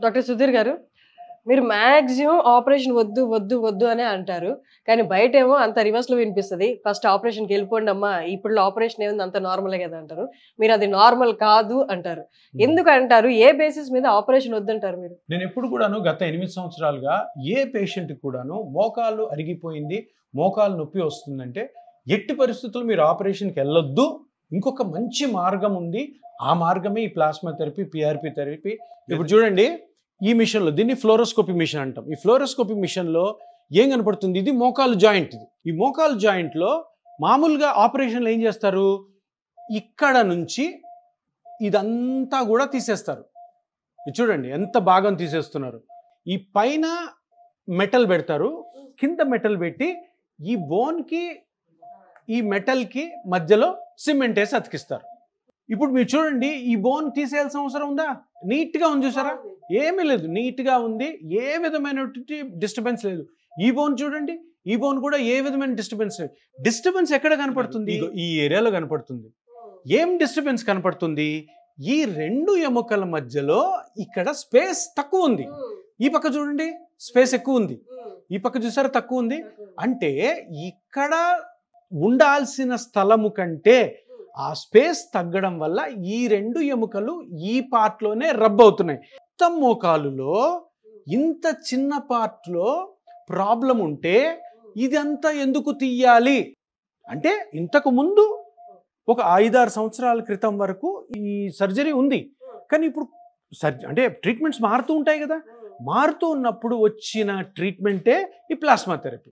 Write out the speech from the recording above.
Doctor Sudheer గారు, మీరు maximum operation వద్దు, వద్దు, వద్దు అనే అంటారు. కానీ బయటేమో అంత రివర్స్‌లో వినిపిస్తది. ఫస్ట్ ఆపరేషన్‌కి ఎళ్ళిపోండమ్మా. ఇప్పుడులో ఆపరేషన్ ఏముంది అంత నార్మలే గదా! అంటారు. మీరది నార్మల్ కాదు అంటారు. ఎందుకంటారు? ఏ బేసిస్ మీద ఆపరేషన్ వద్దంటారు మీరు? నేనెప్పుడు కూడాను గత 8 సంవత్సరాలుగా ఏ పేషెంట్‌కి కూడాను మోకాళ్ళు అరిగిపోయింది, మోకాలు నొప్పి వస్తుందంటే, ఎట్టి పరిస్థితుల్లో మీరు ఆపరేషన్‌కెళ్ళొద్దు. ఇంకొక మంచి మార్గం ఉంది. ఆ మార్గమే ఈ ప్లాస్మా థెరపీ, పీఆర్పీ థెరపీ. ఇప్పుడు చూడండి, ఈ మిషన్‌లో దీన్ని ఫ్లోరోస్కోపీ మిషన్ అంటాం. ఈ ఫ్లోరోస్కోపీ మిషన్‌లో ఏం కనపడుతుంది? ఇది మోకాలు జాయింట్ ఇది. ఈ మోకాలు జాయింట్‌లో మామూలుగా ఆపరేషన్‌లో ఏం చేస్తారు? ఇక్కడ నుంచి ఇదంతా కూడా తీసేస్తారు. ఇది చూడండి ఎంత భాగం తీసేస్తున్నారు. ఈ పైన మెటల్ పెడతారు, కింద మెటల్ పెట్టి ఈ బోన్‌కి ఈ మెటల్‌కి మధ్యలో సిమెంట్ వేసి అతికిస్తారు. ఇప్పుడు మీరు చూడండి, ఈ బోన్ తీసేయాల్సిన అవసరం ఉందా? నీట్‌గా ఉంది చూసారా? ఏమీ లేదు, నీట్‌గా ఉంది. ఏ విధమైనటువంటి డిస్టర్బెన్స్ లేదు. ఈ బోన్ చూడండి, ఈ బోన్ కూడా ఏ విధమైన డిస్టర్బెన్స్ లేదు. డిస్టర్బెన్స్ ఎక్కడ కనపడుతుంది? ఈ ఏరియాలో కనపడుతుంది. ఏం డిస్టర్బెన్స్ కనపడుతుంది? ఈ రెండు ఎముకల మధ్యలో ఇక్కడ స్పేస్ తక్కువ ఉంది. ఈ పక్క చూడండి, స్పేస్ ఎక్కువ ఉంది. ఈ పక్క చూసారా, తక్కువ ఉంది. అంటే ఇక్కడ ఉండాల్సిన స్థలము కంటే ఆ స్పేస్ తగ్గడం వల్ల ఈ రెండు ఎముకలు ఈ పార్ట్లోనే రబ్ అవుతున్నాయి. మొత్తం మోకాలులో ఇంత చిన్న పార్ట్లో ప్రాబ్లం ఉంటే ఇదంతా ఎందుకు తీయాలి అంటే, ఇంతకు ముందు ఒక 5-6 సంవత్సరాల క్రితం వరకు ఈ సర్జరీ ఉంది. కానీ ఇప్పుడు అంటే ట్రీట్మెంట్స్ మారుతూ ఉంటాయి కదా. మారుతూ ఉన్నప్పుడు వచ్చిన ట్రీట్మెంటే ఈ ప్లాస్మా థెరపీ.